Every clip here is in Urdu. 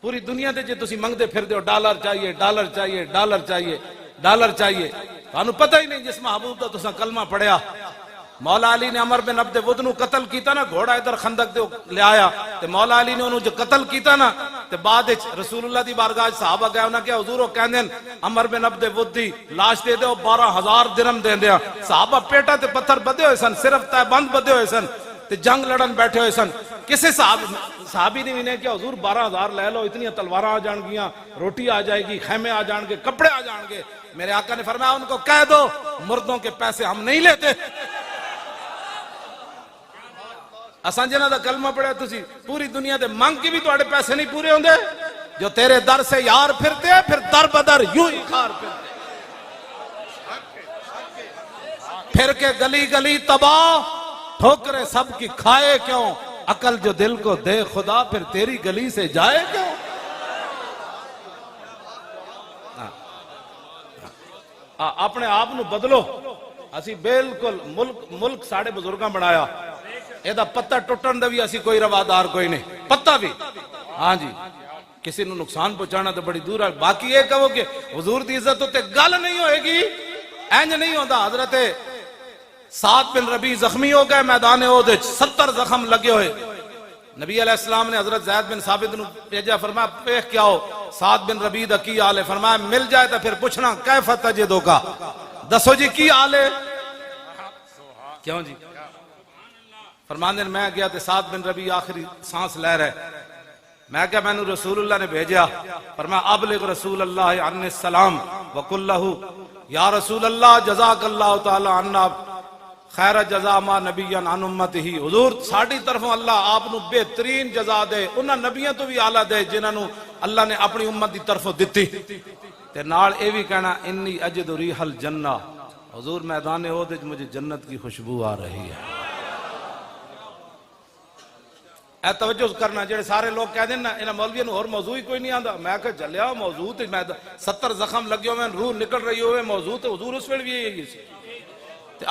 پوری دنیا دے جے تسی منگدے پھر دیو ڈالر چاہیے ڈالر چاہیے ڈالر چاہیے ڈالر چاہیے، تانوں پتہ ہی نہیں جس محبوب دا تساں کلمہ پڑھیا۔ مولا علی نے عمر بن عبد ود نو قتل کیتا نا، گھوڑا ادھر خندق دے لے آیا تے مولا علی نے انہوں جو قتل کیتا نا تے بعد رسول اللہ دی بارگاہ صحابہ گئے انہاں کہ حضور وہ کہندے عمر بن عبد ود دی لاش دے دیو 12,000 درہم دے دیاں۔ صحابہ پیٹا تے پتھر بدے ہوئے سن، صرف تے بند بدے ہوئے سن تے جنگ لڑن بیٹھے ہوئے سن۔ کسے صحابی نے بھی نے کہ حضور 12,000 لے لو، اتنی تلواراں آ جان گیاں، روٹی آ جائے گی، خیمے آ جان گے، کپڑے آ جان گے۔ میرے آقا نے فرمایا ان کو کہہ دو مردوں کے پیسے ہم نہیں لیتے۔ اساں جنہاں دا کلمہ پڑھیا تسی پوری دنیا دے منگ کے بھی تواڈے پیسے نہیں پورے ہوندے، جو تیرے در سے یار پھرتے پھر در بدر یوں ہی خار پھرتے، پھر کے گلی گلی تباہ، ٹھوکرے سب کی کھائے کیوں، عقل جو دل کو دے خدا پھر تیری گلی سے جائے کیوں۔ اپنے آپ نو بدلو، اسی بالکل ملک ساڑھے بزرگاں بنایا، اے دا پتہ ٹوٹن دا بھی اسی کوئی روادار کوئی نہیں، پتہ بھی ہاں جی کسی نو نقصان پہنچانا تو بڑی دور ہے۔ باقی یہ کہو کہ حضور دی عزت ہوتے گل نہیں ہوئے گی، اینج نہیں ہوتا۔ حضرت سعد بن ربیع زخمی ہو گئے میدان احد، 70 زخم لگے ہوئے، نبی علیہ السلام نے حضرت زید بن ثابت نو بھیجا، فرمایا پیخ کیا ہو سعد بن ربیع دا کی حال ہے؟ فرمایا مل جائے تو پھر پوچھنا کیف تجدو کا، دسو جی کی حال ہے؟ کیوں جی؟ فرماندے میں گیا تے سعد بن ربیع آخری سانس لے رہے، میں کہا میں نے رسول اللہ نے بھیجا، فرمایا ابلغ رسول اللہ عنہ السلام وقل لہو یا رسول اللہ جزاک اللہ تعالی عنہ خیر جزا ما نبیان عن امت ہی، حضور ساڑھی طرفوں اللہ آپ نو بہترین جزا دے، انہاں نبیان تو بھی آلہ دے جنہاں نو اللہ نے اپنی امت دی طرفوں دیتی۔ تے نال اے بھی کہنا انی اجد ریح الجنہ، حضور میدان احد مجھے جنت کی خوشبو آ رہی ہے۔ اے توجہ کرنا، جڑے سارے لوگ کہہ دیں نا انہاں مولویوں اور موضوع ہی کوئی نہیں آندا، میں کہا جلیا موضوع تے 70 زخم لگے ہوئے روح نکل رہی ہوئے موضوع تے حضور اس ویل بھی یہی سی۔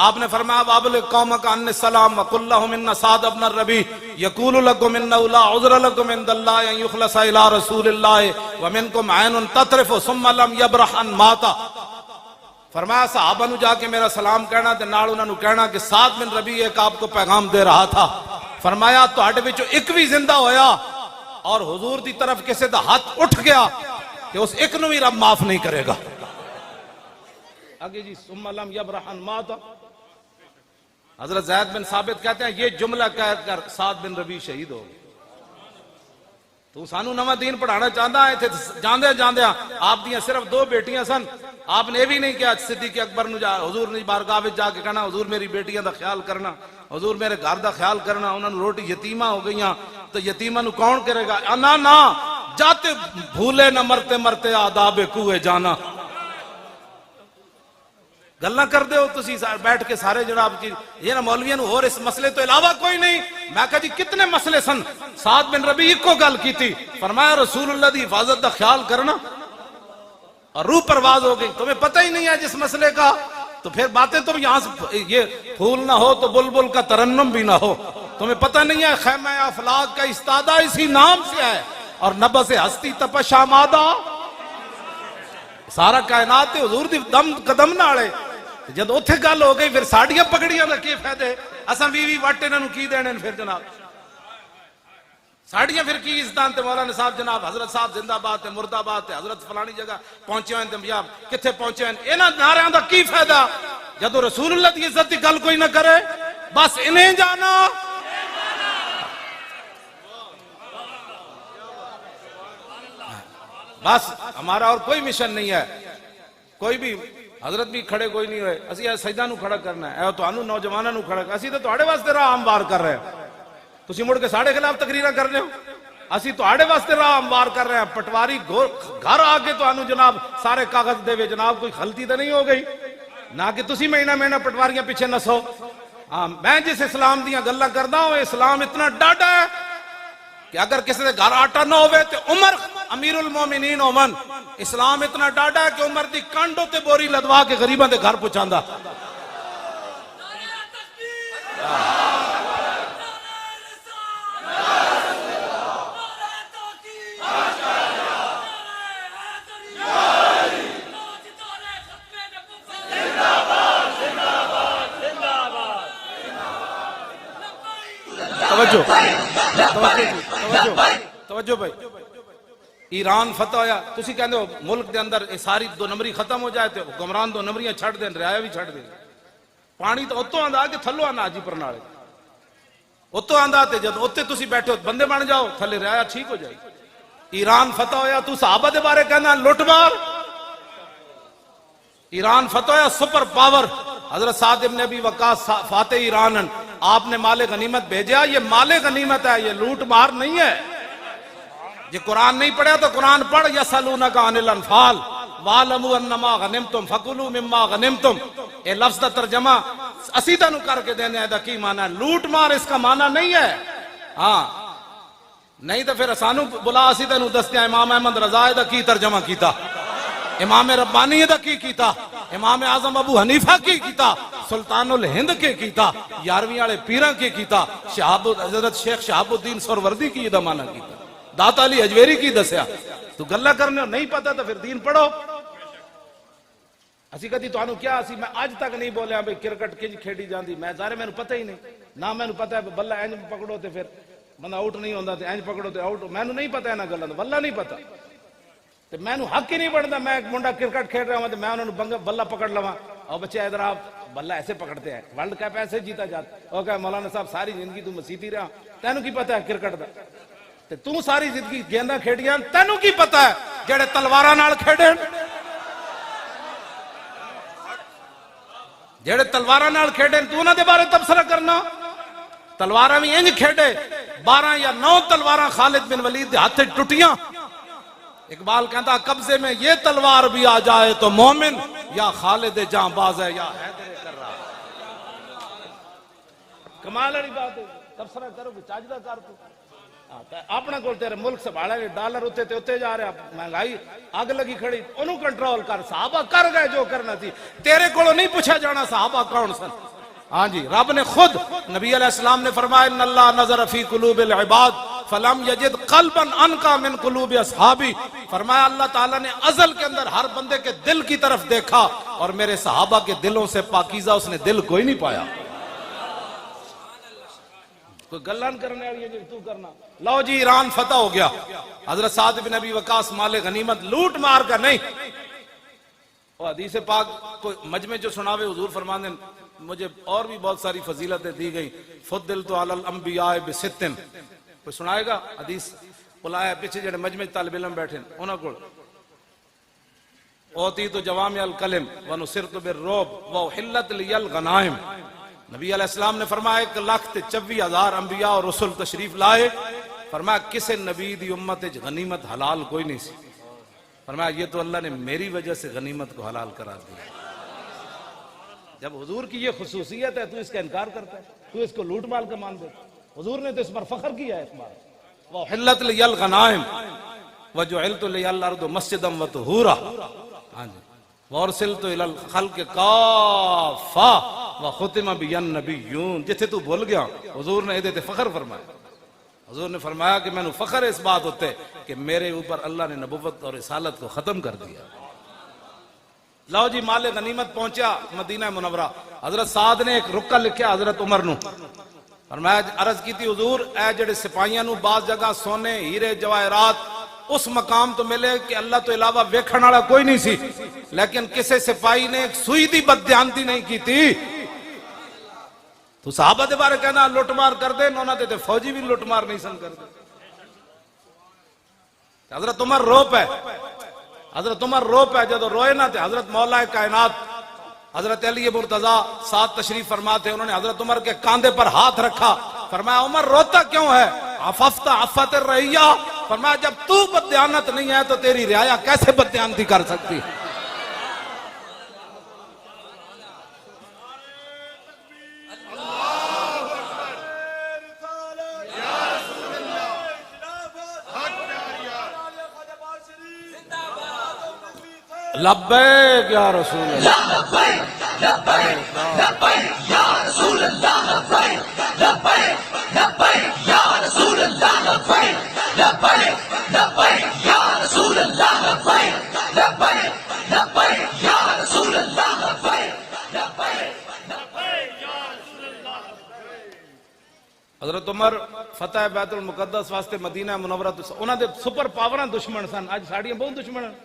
آپ نے فرمایا وابلغ قومک عنی السلام وقل لهم ان سعد بن الربیع یقول لكم انه لا عذر لكم عند الله ان يخلص الى رسول الله ومنكم عين تطرف ثم لم يبرح ان مات۔ فرمایا صحابہ نو جا کے میرا سلام کہنا تے نال انہاں نو کہنا کہ سعد بن ربیع ایک آپ کو پیغام دے رہا تھا، فرمایا تواڈے وچوں ایک بھی زندہ ہویا اور حضور دی طرف کسے دا ہاتھ اٹھ گیا کہ اس ایک نو بھی رب معاف نہیں کرے گا۔ آگے جی ثم لم يبرح ان مات، حضرت زید بن ثابت کہتے ہیں یہ جملہ کہہ کر سعد بن ربیع شہید ہو گئے۔ تو سانو نواں دین پڑھانا چاہتا ہے تھے جاندے جاندے آپ دیاں صرف 2 بیٹیاں سن، آپ نے بھی نہیں کیا صدیق اکبر نو جا حضور نے بارگاہ وچ جا کے کہنا حضور میری بیٹیاں دا خیال کرنا، حضور میرے گھر دا خیال کرنا، انہاں نو روٹی یتیمہ ہو گئیاں تو یتیمہ نو کون کرے گا؟ انا نا جاتے بھولے نہ مرتے مرتے آداب کوئے جانا۔ گلنا کر دے ہو تسی بیٹھ کے سارے جناب کی یہ نا مولویوں نے اور اس مسئلے تو علاوہ کوئی نہیں۔ میں کہا جی کتنے مسئلے سن، سعد بن ربیع کو گل کی تھی، فرمایا رسول اللہ دی حفاظت دا خیال کرنا، اور روح پرواز ہو گئی۔ تمہیں پتہ ہی نہیں ہے جس مسئلے کا، تو پھر باتیں تم یہاں سے یہ پھول نہ ہو تو بلبل کا ترنم بھی نہ ہو۔ تمہیں پتہ نہیں ہے خیمہ افلاک کا استادہ اسی نام سے ہے، اور نبض ہستی تپش آمادہ، سارا کائنات حضور دی دم قدم نالے۔ جد اتھے گل ہو گئی پھر ساڑیاں پکڑیاں دا کی فائدے، اساں بھی وٹ انہاں نو کی دینے پھر جناب ساڑیاں پھر کی عزتاں تے مولانا صاحب جناب حضرت صاحب زندہ باد تے مرد آباد تے حضرت فلانی جگہ پہنچے ہوئے تے یا کتھے پہنچے ہوئے، انہاں نعریاں دا کی فائدہ جدو رسول اللہ دی عزت دی گل کوئی نہ کرے، بس انہیں جانا۔ بس ہمارا اور کوئی مشن نہیں ہے، کوئی بھی حضرت بھی کھڑے کوئی نہیں ہوئے، اسی سجدہ نو کھڑا کرنا ہے، اے تو انو نوجوانوں نو کھڑا کرنا، اسی تو تواڈے واسطے راہ ہموار کر رہے ہیں، تسی مڑ کے ساڑے خلاف تقریرہ کر رہے ہو، اسی تواڈے واسطے راہ ہموار کر رہے ہیں۔ پٹواری گھر آگے تو انو جناب سارے کاغذ دے وے جناب کوئی غلطی تو نہیں ہو گئی، نہ کہ تسی مہینہ مہینہ پٹواریاں پیچھے نسو۔ میں جس اسلام دیاں گلاں کردا ہوں، اسلام اتنا ڈاڈا ہے کہ اگر کسی دے گھر آٹا نہ ہوئے تو عمر امیر المومنین ہومن، اسلام اتنا ڈاڈا ہے کہ عمر دی کنڈوں تے بوری لدوا کے غریباں دے گھر پہنچاندا۔ توجہ توجہ بھائی، ایران فتح ہویا، تسی کہندے ہو ملک دے اندر ساری دو نمبری ختم ہو جائے تے حکمران دو نمبریاں چھڑ دین، رعایا بھی چھڑ دین، پانی تو اتوں آندا کہ تھلو آنا جی پرنالے اتوں آندا تے جد اتنے تسی بیٹھے ہو بندے بن جاؤ تھلے رعایا ٹھیک ہو جائے. ایران فتح ہویا تو صحابہ دے بارے کہنا لٹ مار. ایران فتح ہویا سپر پاور، حضرت سعد ابن ابی وقاص فاتح ایران، آپ نے مال غنیمت بھیجا، یہ مال غنیمت ہے، یہ لوٹ مار نہیں ہے. یہ قرآن نہیں پڑھا تو قرآن پڑھ. یسألونک عن الانفال وَاعْلَمُوا أَنَّمَا غَنِمْتُمْ فَكُلُوا مِمَّا غَنِمْتُمْ. اے لفظ دا ترجمہ اسی تنو کر کے دینے ہے دا کی معنی ہے، لوٹ مار اس کا معنی نہیں ہے. ہاں نہیں تو پھر سانو بلا اسی تنو دستے ہیں امام احمد رضا دا کی ترجمہ کیتا، امام ربانی دا کی کیتا، امام اعظم ابو حنیفہ کی کیتا، سلطان الہند کے کیتا، یارویں والے پیراں کے کیتا، حضرت شیخ شہاب الدین سروردی کی دا معنی کیتا، داتا علی اجویری کی دسیا. تو گلہ کرنے نہیں پتا تو پھر دین پڑھو. اسی کہتی تو انہوں کیا اسی میں آج تک نہیں بولے ہیں بھئی کرکٹ کج کھیڑی جاندی، میں ظاہر میں نے پتہ ہی نہیں، نہ میں نے پتہ ہے بلہ اینج پکڑو تے پھر بندہ آؤٹ نہیں ہوندہ تے اینج پکڑو تے آؤٹ، میں نے نہیں پتہ ہے نا گلہ واللہ نہیں پتہ. تے میں نے حق ہی نہیں بڑھتا، میں ایک منڈا کرکٹ کھیڑ رہا ہوں تے میں انہوں نے بلہ پکڑ لوا اور بچے ادھر آپ بلہ ایسے پکڑتے ہیں، ورلڈ کپ ایسے جیتا جاتا. وہ کہا مولانا صاحب ساری زندگی تو مسیتی رہا، تینوں کی پتہ ہے کرکٹ دا، تے تو ساری زندگی گیندہ کھیڑیاں، تینوں کی پتہ ہے جڑے تلوارہ نال کھیڑیں، جڑے تلوارہ نال کھیڑیں تو انہاں دے بارے تبصرہ کرنا. تلوارہ میں انج کھیڑے 12 یا 9 تلوارہ خالد بن ولید دے ہاتھ ٹوٹیاں. اقبال کہتا قبضے میں یہ تلوار بھی آ جائے تو مومن یا خالد جاں باز ہے یا حیدر کررا. کمال والی بات ہے، تبصرہ کرو کہ چاجدہ کر تو اپنا کول تیرے ملک سنبھالا گئے ڈالر اتے تے اتے جا رہے، مہنگائی اگ لگی کھڑی، انہوں کنٹرول کر. صحابہ کر گئے جو کرنا تھی، تیرے کولوں نہیں پوچھا جانا صحابہ کون سن. ہاں جی رب نے خود نبی علیہ السلام نے فرمایا ان اللہ نظر فی قلوب العباد فلم یجد قلبا انقا من قلوب اصحابی. فرمایا اللہ تعالیٰ نے ازل کے اندر ہر بندے کے دل کی طرف دیکھا اور میرے صحابہ کے دلوں سے پاکیزہ اس نے دل کوئی نہیں پایا. کوئی گلان کرنے والی ہے جو تو کرنا. لو جی ایران فتح ہو گیا، حضرت سعد بن ابی وقاص مال غنیمت لوٹ مار کا نہیں. اور حدیث پاک کوئی مجمع جو سناوے حضور فرمانے مجھے اور بھی بہت ساری فضیلتیں دی گئی. فضلت علی الانبیاء بستن، کوئی سنائے گا حدیث؟ بلایا پیچھے جڑے مجمع طالب علم بیٹھے انہاں کو اوتیت جوامع الکلم ونصرت بالرعب واحلت لی الغنائم. نبی علیہ السلام نے فرمایا 1,24,000 انبیاء اور رسول تشریف لائے، فرمایا کسے نبی دی امت غنیمت حلال کوئی نہیں سی. فرمایا یہ تو اللہ نے میری وجہ سے غنیمت کو حلال قرار دیا. جب حضور کی یہ خصوصیت ہے تو اس کا انکار کرتا ہے، تو اس کو لوٹ مال کا مان دیتا. حضور نے تو اس پر فخر کیا ہے. اس بار وَحِلَّتْ لِيَ الْغَنَائِمْ وَجُعِلْتُ لِيَ الْأَرْضُ مَسْجِدًا وَطُهُورًا. ہاں جی وَأُرْسِلْتُ إِلَى الْخَلْقِ كَافَّةً وَخُتِمَ بِيَ النَّبِيُّونَ. جتھے تو بھول گیا حضور نے ادھے تے فخر فرمایا. حضور نے فرمایا کہ میں نے فخر اس بات ہوتے کہ میرے اوپر اللہ نے نبوت اور رسالت کو ختم کر دیا. لو جی مال غنیمت پہنچا مدینہ منورہ. حضرت سعد نے ایک رکہ لکھیا حضرت عمر نو، فرمایا عرض کی تھی حضور اے جڑے سپاہیاں نو بعض جگہ سونے ہیرے جواہرات اس مقام تو ملے کہ اللہ تو علاوہ ویکھن والا کوئی نہیں سی، لیکن کسے سپاہی نے ایک سوئی دی بددھیانتی نہیں کی تھی. تو صحابہ دے بارے کہنا لوٹ مار کر دے، انہوں نے فوجی بھی لوٹ مار نہیں سن کر دے. حضرت عمر رو پہ، حضرت عمر رو پہ جدو روئے نہ تھے. حضرت مولا کائنات حضرت علی مرتضیٰ ساتھ تشریف فرما تھے، انہوں نے حضرت عمر کے کاندھے پر ہاتھ رکھا، فرمایا عمر روتا کیوں ہے؟ عففت عفت الرعیہ. فرمایا جب تو بددیانت نہیں ہے تو تیری رعایا کیسے بددیانتی کر سکتی؟ لبیک یا رسول اللہ، لبیک لبیک یا رسول اللہ، لبیک لبیک لبیک یا رسول اللہ، لبیک لبیک لبیک یا رسول اللہ، لبیک لبیک لبیک یا رسول اللہ، لبیک لبیک لبیک یا رسول اللہ. حضرت عمر فتح بیت المقدس واسطے مدینہ منورہ تو انہاں دے سپر پاوراں دشمن سن، اج ساڈیاں بہت دشمن ہیں،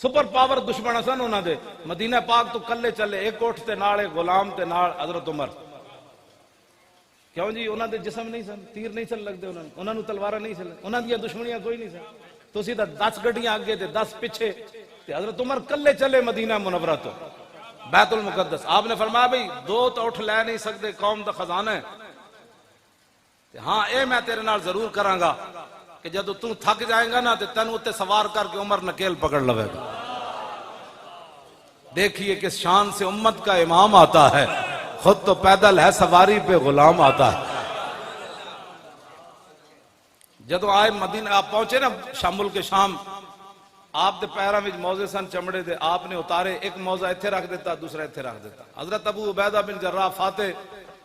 سپر پاور دشمن سن انہاں دے، مدینہ پاک تو کلے چلے، ایک اٹھ تے نال ایک غلام تے نال حضرت عمر، کیوں جی انہاں دے جسم نہیں سن، تیر نہیں چل لگدے انہاں نوں تلواراں نہیں چل، انہاں دیاں دشمنیاں کوئی نہیں سن، تسی تے 10 گڈیاں اگے تے 10 پیچھے، تے حضرت عمر کلے چلے مدینہ منورہ تو بیت المقدس۔ آپ نے فرمایا بھئی دو تو اٹھ لے نہیں سکتے، قوم دا خزانہ ہے، ہاں اے میں تیرے نال ضرور کراں گا کہ جدو تو تھک جائیں گا نا تے تینوں تے سوار کر کے عمر نکیل پکڑ لوے گا۔ دیکھیے کس شان سے امت کا امام آتا ہے، خود تو پیدل ہے سواری پہ غلام آتا ہے۔ جدو آئے مدینہ آپ پہنچے نا شام ملک شام، آپ دے پیراں وچ موزے سن چمڑے دے، آپ نے اتارے، ایک موزہ ایتھے رکھ دیتا دوسرا ایتھے رکھ دیتا۔ حضرت ابو عبیدہ بن جراح فاتح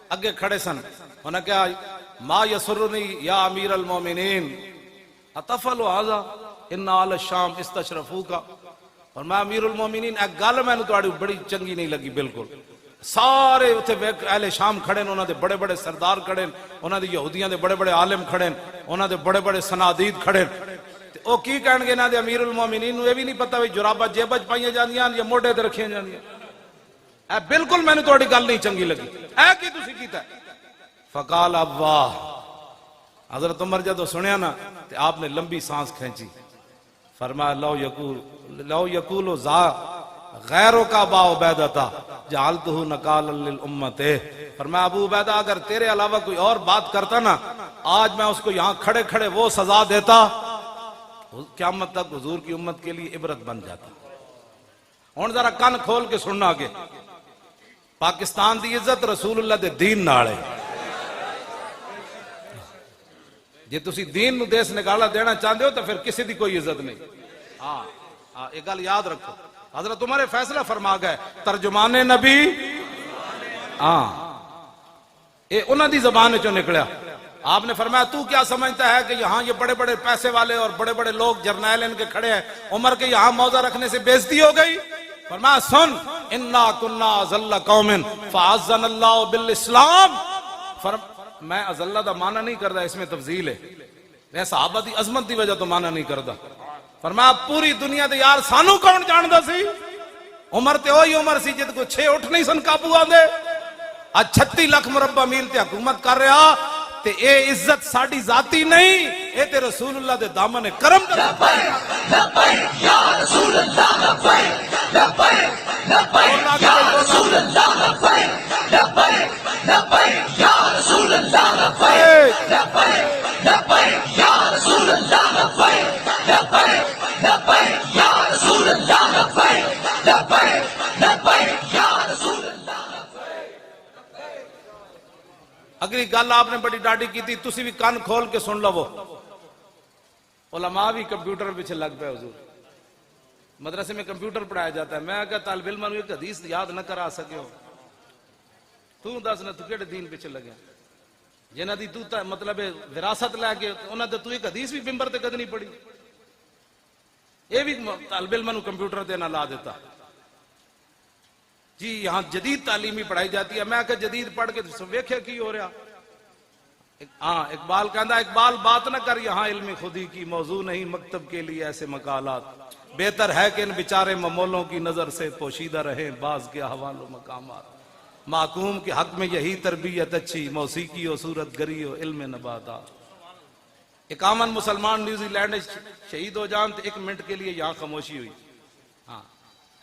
اگے کھڑے سن، انہاں کہا ما یسرنی یا امیر المومنین اتفعل ھذا ان آل الشام استشرفوکا، اور میں امیر المومنین ایک گل میں تہاڈی بڑی چنگی نہیں لگی بالکل، سارے اتھے اہل شام کھڑے نے، انہاں دے بڑے بڑے سردار کھڑے نے، انہاں دے یہودیاں دے بڑے بڑے عالم کھڑے نے، انہاں دے بڑے بڑے صنادید کھڑے نے، او کی کہن گے انہاں دے امیر المومنین نوں یہ بھی نہیں پتہ وی جراباں جیباں وچ پائیاں جاندیاں یا موڈے تے رکھیاں جاندیاں، اے بالکل میں تہاڈی گل نہیں چنگی لگی، اے کی تسی کیتا ہے؟ فقال ابا، حضرت عمر جدو سنیا نا تے آپ نے لمبی سانس کھینچی، فرمایا لو یقول ذا غیروں کا با عبیدتا جعلتہ نکالا للامت، فرمایا ابو عبیدہ اگر تیرے علاوہ کوئی اور بات کرتا نا آج میں اس کو یہاں کھڑے کھڑے وہ سزا دیتا، قیامت تک حضور کی امت کے لیے عبرت بن جاتا۔ ہن ذرا کان کھول کے سننا آگے، پاکستان دی عزت رسول اللہ دے دین نال ہے، جے تسی دین نو دیس نکالا دینا چاہتے ہو تو پھر کسی دی کوئی عزت نہیں۔ ہاں ایک گل یاد رکھو، حضرت عمر فیصلہ فرما گئے، ترجمان نبی، ہاں اے انہاں دی زبان چوں نکلیا، آپ نے فرمایا تو کیا سمجھتا ہے کہ یہاں یہ بڑے بڑے پیسے والے اور بڑے بڑے لوگ جرنیل ان کے کھڑے ہیں، عمر کے یہاں موضع رکھنے سے بےزتی ہو گئی؟ فرمایا سن، انا کنا ذل قوم فعزنا اللہ بالاسلام، میں ازلہ دا معنی نہیں کردا، اس میں تفضیل ہے، میں صحابہ دی عظمت دی وجہ تو معنی نہیں کردا۔ فرمایا پوری دنیا دے یار سانو کون جاندا سی؟ عمر تے وہی عمر سی جد کو 6 اٹھ نہیں سن قابو آندے، اج 36 لاکھ مربع میل تے حکومت کر رہا، تے اے عزت ساڈی ذاتی نہیں، اے تے رسول اللہ دے دامن کرم دا۔ لبیک لبیک یا رسول اللہ، لبیک لبیک لبیک یا رسول اللہ، لبیک لبیک لبیک یا رسول اللہ، لبیک لبیک لبیک یا رسول اللہ، لبیک لبیک لبیک یا رسول اللہ، لبیک لبیک لبیک یا رسول اللہ۔ اگلی گل آپ نے بڑی ڈاڈی کی تھی، تسی بھی کان کھول کے سن لو، علماء بھی کمپیوٹر پیچھے لگ پے، حضور مدرسے میں کمپیوٹر پڑھایا جاتا ہے، میں کہا طالب علم ایک حدیث یاد نہ کرا سکے ہو، تو دس نہ تو کیڑے دین پیچھے لگے جنہ دی تو مطلب وراثت لے کے انہاں تے تو ایک حدیث بھی ممبر تے کد نہیں پڑھی، یہ بھی طالب علم نو کمپیوٹر تے نہ لا دیتا جی یہاں جدید تعلیمی پڑھائی جاتی ہے، میں کہ جدید پڑھ کے ویکھیا کی ہو رہا۔ ہاں اقبال کہندا اقبال بات نہ کر یہاں علم خودی کی، موضوع نہیں مکتب کے لیے ایسے مقالات، بہتر ہے کہ ان بیچارے ممولوں کی نظر سے پوشیدہ رہیں بعض کے احوال و مقامات، محکوم کے حق میں یہی تربیت اچھی، موسیقی و صورت گری و علم نباتات۔ ایک آمن مسلمان نیوزی لینڈ شہید ہو جان تو 1 منٹ کے لیے یہاں خاموشی ہوئی، ہاں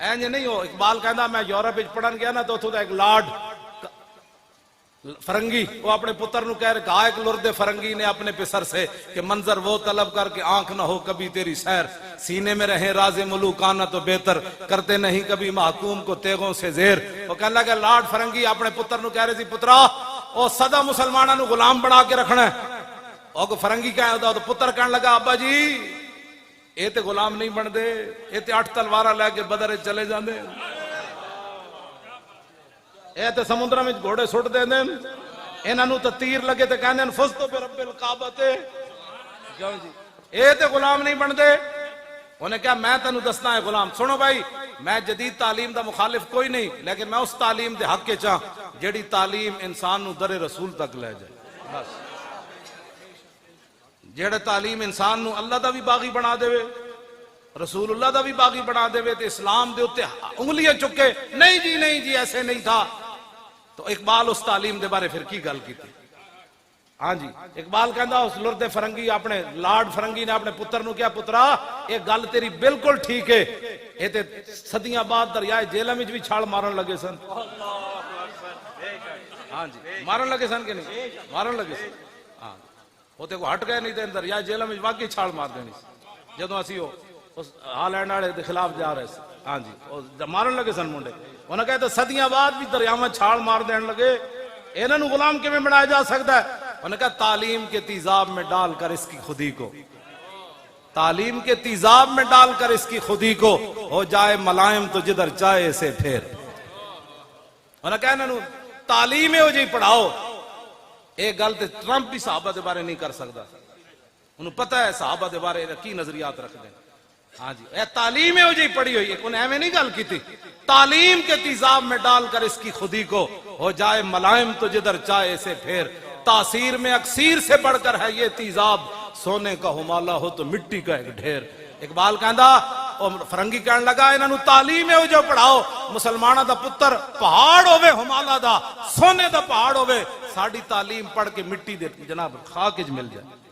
اینج نہیں ہو۔ اقبال کہندا میں یورپ وچ پڑھن گیا نا تو اتھوں دا ایک لارڈ فرنگی وہ اپنے پتر نو کہہ رہے کہا ایک لرد فرنگی نے اپنے پسر سے کہ منظر وہ طلب کر کے آنکھ نہ ہو کبھی تیری سیر، سینے میں رہے راز ملوکانہ تو بہتر، کرتے نہیں کبھی محکوم کو تیغوں سے زیر۔ وہ کہنے لگا لارڈ فرنگی اپنے پتر نو کہہ رہے سی پترا او سدا مسلمانوں نو غلام بنا کے رکھنا ہے، اور فرنگی کہہ تو پتر کہنے لگا ابا جی اے تے غلام نہیں بن دے، اے تے 8 تلوارہ لے کے بدر چلے جاندے، اے تے سمندر میں گھوڑے سٹ دے دیں، انہاں نو تے تیر لگے تے کہندے فزتو برب الکعبہ تے، کیوں جی اے تے غلام نہیں بن دے۔ انہیں کہا میں تینوں دسنا ہے غلام، سنو بھائی میں جدید تعلیم دا مخالف کوئی نہیں، لیکن میں اس تعلیم دے حق کے چاہ جیڑی تعلیم انسان نو در رسول تک لے جائے۔ بس جہڑے تعلیم انسان نو اللہ دا بھی باغی بنا دے رسول اللہ دا بھی باغی بنا دے تے اسلام دے اتے انگلیاں چکے نہیں جی ایسے نہیں تھا، تو اقبال اس تعلیم دے بارے پھر کی گل کی تھی؟ ہاں جی اقبال کہندا اس لرد فرنگی اپنے لارڈ فرنگی نے اپنے پتر نو کیا پترا ایک گل تیری بالکل ٹھیک ہے، اے تے صدیاں بعد دریائے جہلم وچ بھی چھال مارن لگے سن۔ ہاں جی مارن لگے سن کہ نہیں مارن لگے سن، ہاں وہ تے کو ہٹ گئے نہیں تے دریائے جہلم وچ واقعی چھال مار دینی سی جدوں اسی اس ہالینڈ والے دے خلاف جا رہے سی۔ ہاں جی مارن لگے سن منڈے، انہاں کہتے صدیاں بعد بھی دریاواں چھال مار دین لگے، انہاں نو غلام کیویں بنایا جا سکتا ہے؟ انہوں نے کہا تعلیم کے تیزاب میں ڈال کر اس کی خودی کو، تعلیم کے تیزاب میں ڈال کر اس کی خودی کو ہو جائے ملائم تو جدھر چاہے اسے پھیر۔ انہوں نے کہا انہوں تعلیم ہو جی پڑھاؤ، ایک گل تے ٹرمپ بھی صحابہ دے بارے نہیں کر سکتا، انہوں پتہ ہے صحابہ دے بارے کی نظریات رکھ دیں۔ ہاں جی اے تعلیم ہو جی پڑھی ہوئی ہے، انہیں ایویں نہیں گل کی تھی، تعلیم کے تیزاب میں ڈال کر اس کی خودی کو ہو جائے ملائم تو جدھر چاہے اسے پھیر، تاثیر میں اکسیر سے بڑھ کر ہے یہ تیزاب، سونے کا ہمالہ ہو تو مٹی کا ایک ڈھیر۔ اقبال کہندا فرنگی کہن لگا انہاں نو تعلیم ہو جو پڑھاؤ، مسلماناں دا پتر پہاڑ ہوے ہمالہ دا، سونے دا پہاڑ ہوے، ساڈی تعلیم پڑھ کے مٹی دے جناب خاک وچ مل جائے۔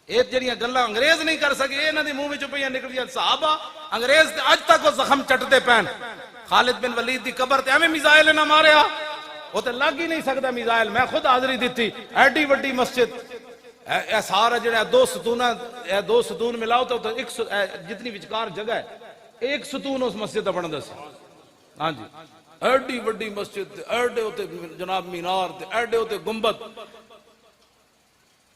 اے جڑیاں گلاں انگریز نہیں کر سکے انہاں دے منہ وچوں پیاں نکلیاں، صحابہ انگریز تے اج تک وہ زخم چٹتے پین۔ خالد بن ولید دی قبر تے ایویں میزائل نہ ماریا، وہ تے لگ ہی نہیں سکتا میزائل، میں خود حاضری دیتی، ایڈی وڈی مسجد، اے سارا جڑا دو ستون ملاؤ تو جتنی وچکار جگہ ہے ایک ستون اس مسجد دا بندا سی۔ ہاں جی ایڈی وڈی مسجد، ایڈے ہوتے جناب مینار تے ایڈے ہوتے گنبد،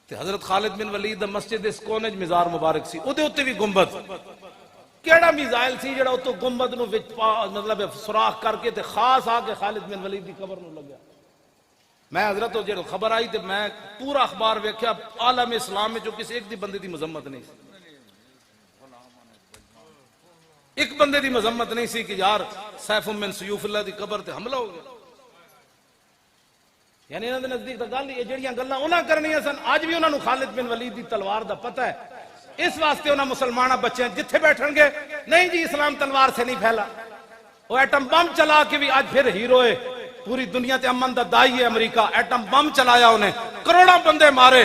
تے حضرت خالد بن ولید دا مسجد اس کونے وچ مزار مبارک سی، اودے اوتے بھی گنبد، کیڑا میزائل سی جڑا اتو گنبد نو مطلب سوراخ کر کے تے خاص آ کے خالد بن ولید دی قبر نو لگیا۔ میں حضرت جڑا خبر آئی تے میں پورا اخبار ویکھیا، عالم اسلام میں جو کسی ایک دی بندے دی مذمت نہیں سی، ایک بندے دی مذمت نہیں سی کہ یار سیف من سیوف اللہ دی قبر تے حملہ ہو گیا۔ یعنی انہاں دے نزدیک تے گل یہ جڑیاں گلاں انہاں کرنیاں سن، اج بھی انہاں نو خالد بن ولید دی تلوار دا پتہ ہے، اس واسطے انہاں مسلمانہ بچے جتھے بیٹھن گے نہیں جی اسلام تلوار سے نہیں پھیلا، وہ ایٹم بم چلا کے بھی آج پھر ہیرو ہے، پوری دنیا تے امن دا دائی ہے امریکہ، ایٹم بم چلایا انہیں، کروڑوں بندے مارے،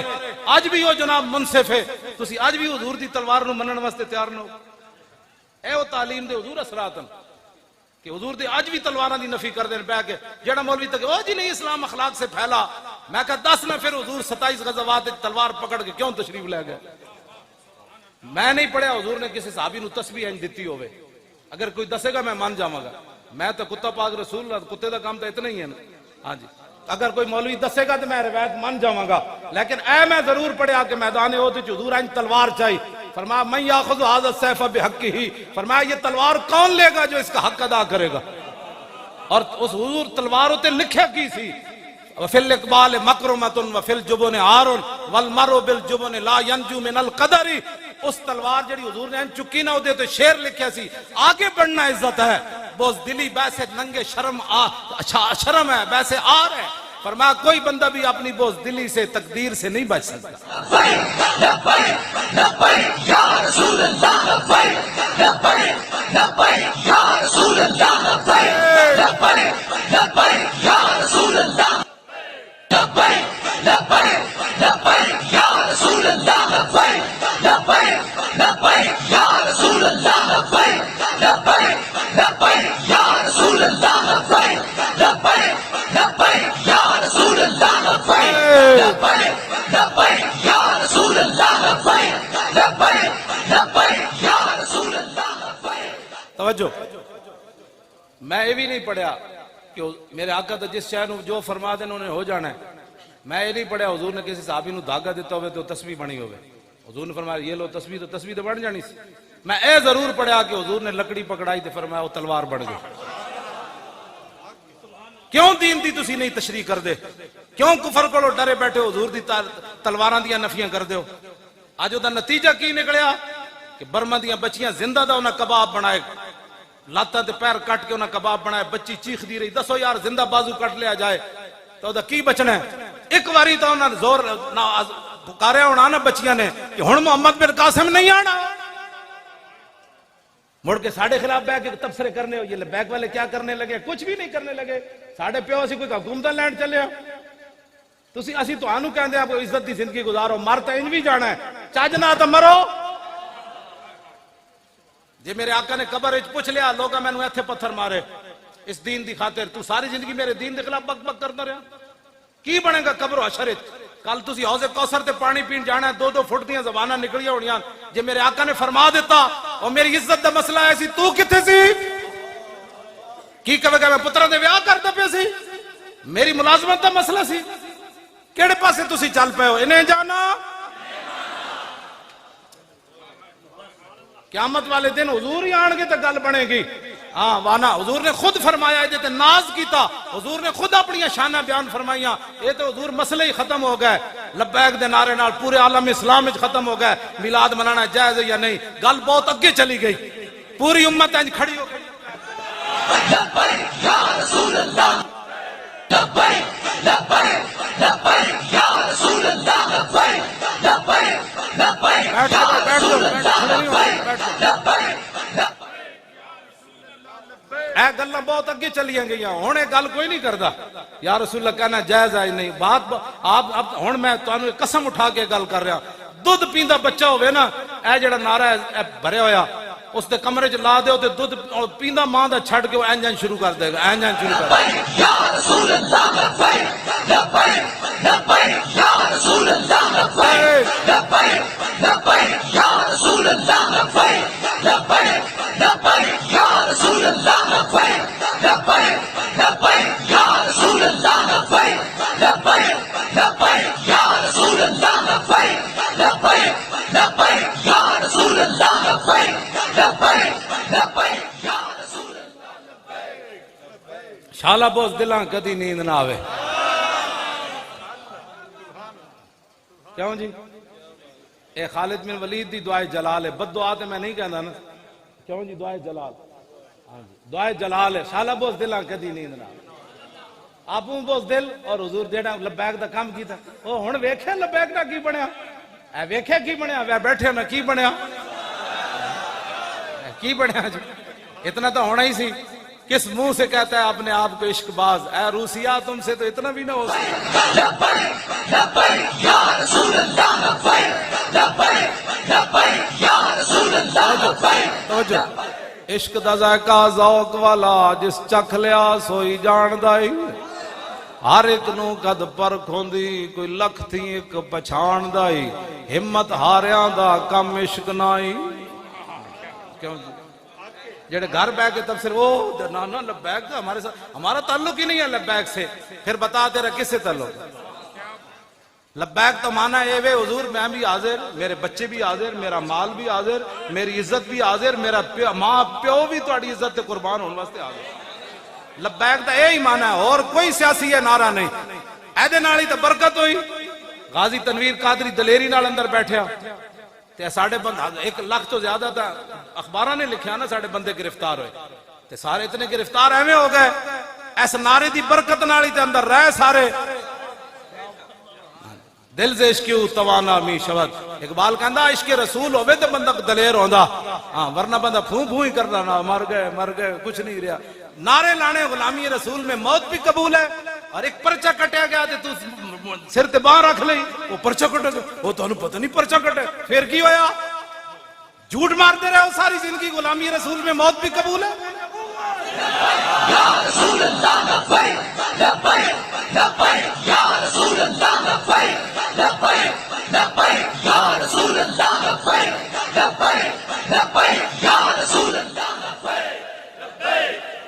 آج بھی وہ جناب منصف ہے، تسی آج بھی حضور دی تلوار نو منن واسطے تیار نہ ہو۔ اے وہ تعلیم دے حضور اثراتن کہ حضور دے آج بھی تلواراں دی نفی کر دین پہ کہ جڑا مولوی تک او جی نہیں اسلام اخلاق سے پھیلا، میں کہا 10 نہ پھر حضور 27 غزوات تلوار پکڑ کے کیوں تشریف لے گئے؟ میں نہیں پڑھیا حضور نے کسی صحابی نو تسبیح انج دتی ہوئے، اگر کوئی دسے گا میں مان جاواں گا، میں تو کتا پاک رسول اللہ، کتے دا کام تو اتنا ہی ہے نا۔ ہاں جی اگر کوئی مولوی دسے گا تو میں روایت مان جاواں گا، لیکن اے میں ضرور پڑھیا کہ میدان احد وچ حضور انج تلوار چاہی، فرمایا من یاخذ ھذا السیف بحقہ، فرمایا یہ تلوار کون لے گا جو اس کا حق ادا کرے گا، اور اس حضور تلوار تے لکھیا کی سی وفی الاقبال مکرمۃ وفی الجبن عار والمرء بالجبن لا ینجو من القدر، اس تلوار جڑی حضور نے چکی نہ دے تو شیر لکھیا سی آگے بڑھنا عزت ہے، بزدلی بیسے ننگے شرم ہے بیسے آر ہے، فرمایا کوئی بندہ بھی اپنی بزدلی سے تقدیر سے نہیں بچ سکتا۔ لبیک لبیک لبیک یا رسول اللہ، لبیک لبیک لبیک یا رسول اللہ، لبیک لبیک لبیک یا رسول اللہ، لبیک لبیک لبیک یا رسول اللہ، لبیک لبیک لبیک یا رسول اللہ، لبیک لبیک لبیک یا رسول اللہ، لبیک لبیک لبیک یا رسول اللہ، لبیک لبیک یا رسول اللہ، لبیک لبیک لبیک یا رسول اللہ۔ توجہ، میں یہ بھی نہیں پڑھیا کہ میرے آقا تو جس شے نو جو فرما دیں انہوں نے ہو جانا ہے، میں یہ نہیں پڑھیا حضور نے کسی صحابی نو دھاگا دیتا ہوئے تو تسبیح بنی ہوئے، حضور نے فرمایا یہ لو تسبیح تو بن جانی سی، میں اے ضرور پڑھیا کہ حضور نے لکڑی پکڑائی تے فرمایا وہ تلوار بڑھ گئی۔ کیوں دین دی تسی نہیں تشریح کر دے؟ کیوں کفر کو ڈرے بیٹھے حضور دی تلواراں دیاں نفیاں کر دیو؟ آج دا نتیجہ کی نکلیا کہ برما دیاں بچیاں زندہ دا انہاں کباب بنائے، لاتا تے پیر کٹ کے انہاں کباب بنائے، بچی چیخ دی رہی، دسو یار زندہ بازو کٹ لیا جائے، تو دا کی بچنا ہے؟ ایک واری تو انہاں زور پکاریا ہونا نا بچیاں نے کہ ہن محمد بن قاسم نہیں آنا، مڑ کے ساڑھے خلاف بیک کے تبصرے کرنے ہو، یہ بیک والے کیا کرنے لگے؟ کچھ بھی نہیں کرنے لگے، ساڑھے پیو اسی کوئی حکومت لینڈ چلے تسی اسی تو آنو کہندے آپ کو عزت دی زندگی گزارو، مرتا انج بھی جانا ہے، چاجنا تو مرو۔ جی میرے آقا نے قبر وچ پوچھ لیا لوگا میں نے ایتھے پتھر مارے اس دین دی خاطر، تو ساری زندگی میرے دین دے خلاف بک بک کرتا رہا، کی بنے گا قبر و حشر وچ؟ کل تسی حوض کوثر تے پانی پین جانا ہے، 2-2 فٹ دیاں زباناں نکلیاں ہونیاں، جے میرے آقا نے فرما دیتا اور میری عزت دا مسئلہ ہے سی تو کتھے سی؟ کی کہے گا میں پتراں دے ویاہ کردا پیا سی؟ میری ملازمت دا مسئلہ سی، کیڑے پاسے تسی چل پئے ہو؟ انہیں جانا قیامت والے دن حضور ہی آن گے تو گل بنے گی۔ ہاں وانا حضور نے خود فرمایا جے تے ناز کیتا، حضور نے خود اپنی شانہ بیان فرمائیاں، یہ تو حضور مسئلہ ہی ختم ہو گئے، لبیک دے نعرے نال پورے عالم اسلام وچ ختم ہو گئے، میلاد منانا جائز ہے یا نہیں، گل بہت اگے چلی گئی، پوری امت انج کھڑی ہو گئی۔ لبیک یا رسول اللہ، لبیک لبیک لبیک یا رسول اللہ، لبیک لبیک لبیک یا رسول اللہ، اے گلاں بہت اگے چلیاں گئیاں، ہن اے گل کوئی نہیں کردا یا رسول اللہ کہنا جائز ہے نہیں، بات آپ ہن میں تانوں قسم اٹھا کے گل کر رہا، دودھ پیندا بچہ ہوئے نا، اے جڑا نعرہ ہے بھریا ہویا اس دے کمرے چ لا دیو تے دودھ پیندا ماں دا چھڈ کے اینجن شروع کر دے گا، اینجن شروع کر دے گا۔ یا رسول اللہ، لبیک لبیک لبیک یا رسول اللہ، لبیک لبیک لبیک یا رسول اللہ، لبیک لبیک لبیک یا رسول اللہ، لبیک لبیک لبیک یا رسول اللہ، لبیک لبیک لبیک یا رسول اللہ، لبیک لبیک لبیک یا رسول اللہ، لبیک لبیک لبیک یا رسول اللہ۔ شالا بوس دلاں کدی نیند نہ آوے، کیوں جی؟ اے خالد بن ولید دی دعائے جلال ہے، بد دعا تے میں نہیں کہندا نا، کیوں جی؟ دعائے جلال، ہاں جی دعائے جلال ہے، شالا بوس دلاں کدی نیند نہ آوے، آپوں بوس دل اور حضور جیڑا لبیک دا کام کیتا، او ہن ویکھیا لبیک دا کی بنیا؟ اے ویکھیا کی بنیا؟ وے بیٹھے نا کی بنیا؟ کی بنیا جی؟ اتنا تو ہونا ہی سی، کس منہ سے کہتا ہے اپنے آپ کو عشق باز؟ اے روسیا تم سے تو اتنا بھی نہ ہو سکتا۔ لبیک لبیک یا رسول اللہ، لبیک لبیک لبیک یا رسول اللہ، لبیک توجہ، عشق دا ذائقہ ذوق والا جس چکھ لیا سوئی جان دائی، ہر ایک نو قد پرکھ ہوندی کوئی لکھ تھی ایک پچھان دائی، ہمت ہاریاں دا کم عشق نائی۔ کیوں جی؟ جڑے گھر بیٹھ کے تفسیر وہ نانا لبیک کا ہمارے ساتھ ہمارا تعلق ہی نہیں ہے لبیک سے، پھر بتا دے رہا کس سے تعلق؟ لبیک تو مانا ہے وے حضور میں بھی حاضر، میرے بچے بھی حاضر، میرا مال بھی حاضر، میری عزت بھی حاضر، میرا ماں پیو بھی تہاڈی عزت تے قربان ہونے واسطے حاضر۔ لبیک دا یہی مانا ہے، اور کوئی سیاسی ہے نعرہ نہیں، ایدے نال ہی تے برکت ہوئی۔ غازی تنویر قادری دلیری نال اندر بیٹھیا تے ساڑھے بند 1 لاکھ تو زیادہ تھا، اخباراں نے لکھیا نا ساڑھے بندے گرفتار ہوئے تے سارے اتنے گرفتار ایویں ہو گئے، ایس نعرے دی برکت نال ہی تے اندر رہ سارے۔ دل سے عشقیو توانا می شود، اقبال کہندا عشق رسول ہوئے تے بندہ دلیر ہوندا، ہاں ورنہ بندہ پھوں پھوں ہی کردا نا، مر گئے کچھ نہیں رہا۔ نعرے لانے غلامی رسول میں موت بھی قبول ہے، اور ایک پرچہ کٹیا گیا تے تو سر تے باہر رکھ لئی، وہ پرچہ کٹے گا، وہ تانوں پتہ نہیں پرچہ کٹے، پھر کی ہویا؟ جھوٹ مارتے رہے ہو ساری زندگی، غلامی رسول میں موت بھی قبول ہے۔ یا رسول اللہ، لبیک لبیک لبیک یا رسول اللہ، لبیک لبیک لبیک یا رسول اللہ، لبیک لبیک لبیک یا رسول اللہ، لبیک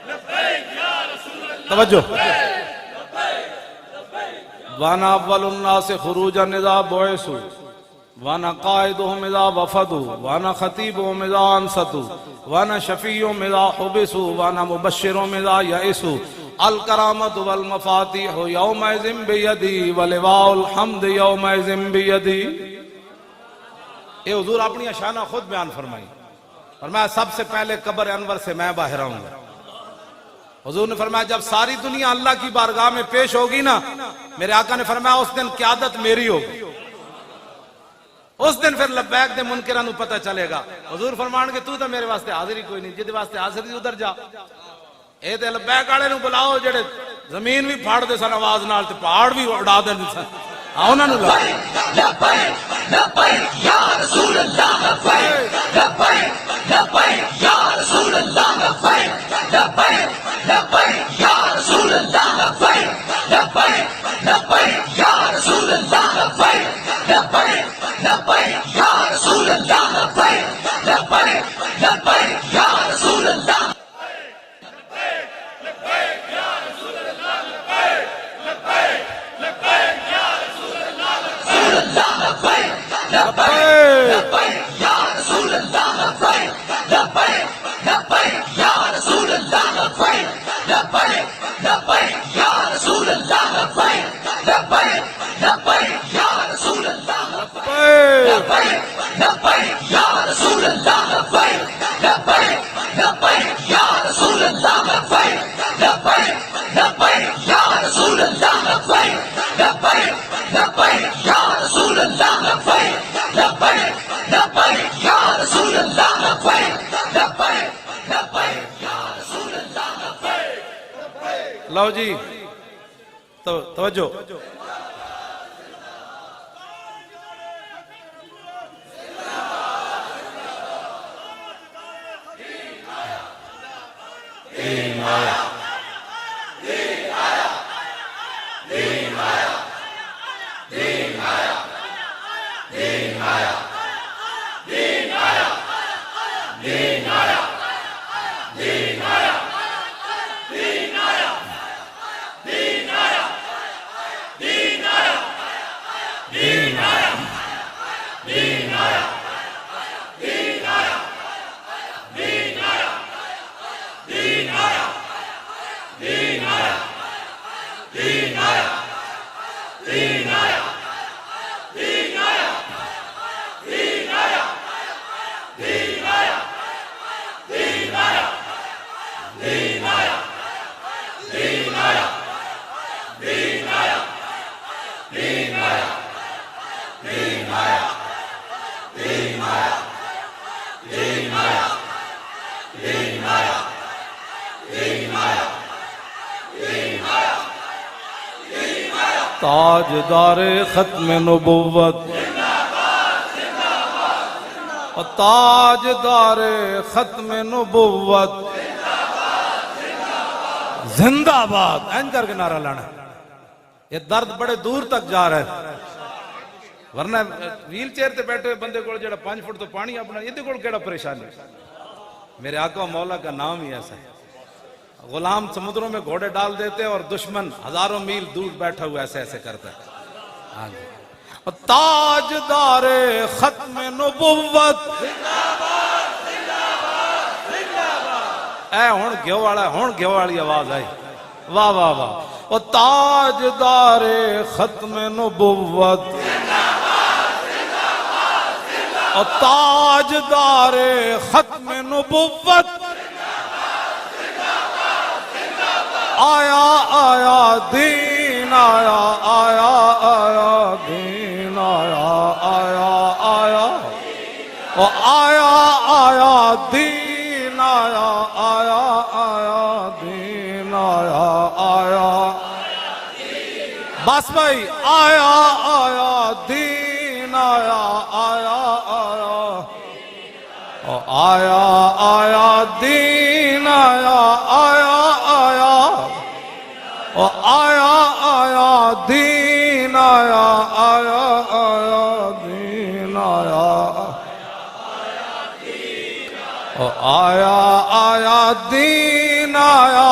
لبیک یا رسول اللہ۔ توجہ، وانا اول الناس خروجا اذا بعثوا وانا قائدهم اذا وفدوا وانا خطيبهم اذا انصتوا وانا شفيعهم اذا حبسوا وانا مبشرهم اذا يئسوا الکرامت والمفاتیح یومئذ بیدی ولواء الحمد یومئذ بیدی۔ یہ حضور اپنی شانہ خود بیان فرمائی، فرمایا سب سے پہلے قبر انور سے میں باہر آؤں گا، حضور نے فرمایا جب ساری دنیا اللہ کی بارگاہ میں پیش ہوگی نا، میرے آقا نے فرمایا اس دن قیادت میری ہوگی، اس دن پھر لبیک دے منکراں نوں پتہ چلے گا۔ حضور فرمان کہ تو میرے واسطے حاضر ہی کوئی نہیں، جدے واسطے حاضر ہی ادھر جا، اے تے لبیک والے نوں بلاؤ جڑے زمین بھی پھاڑ دے سن آواز نال تے پہاڑ بھی اڑا دے سن، آؤ انہاں نوں لا لبیک لبیک یا رسول اللہ، لبیک لبیک لبیک یا رسول اللہ، لبیک لبیک لبیک یا رسول اللہ، لبیک لبیک لبیک یا رسول اللہ، لبیک لبیک لبیک یا رسول اللہ، لبیک لبیک لبیک یا رسول اللہ۔ لو جی توجہ، تاجدار ختم نبوت، تاجدار ختم نبوت زندہ باد، این کر کے نعرہ لانا۔ یہ درد بڑے دور تک جا رہا ہے، ورنہ ویل چیئر تے بیٹھے ہوئے بندے کو جڑا 5 فٹ تو پانی اپنا یہ کو کیڑا پریشانی۔ میرے آقا مولا کا نام ہی ایسا ہے، غلام سمندروں میں گھوڑے ڈال دیتے اور دشمن ہزاروں میل دور بیٹھا ہوا ایسے ایسے کرتا ہے۔ ہاں جی، تاجدار ختم نبوت، اے ہون گیو والا، ہون گیو والی آواز آئی، واہ واہ واہ۔ او تاجدار ختم نبوت، او تاجدار ختم نبوت، آیا آیا دین آیا، آیا آیا دین آیا، آیا آیا او آیا آیا دین آیا، آیا آیا دین آیا، آیا بس بھائی، آیا آیا دین آیا، آیا آیا او آیا آیا دین آیا، آیا آیا او آیا آیا دین آیا، آیا آیا دین آیا او آیا آیا دین آیا،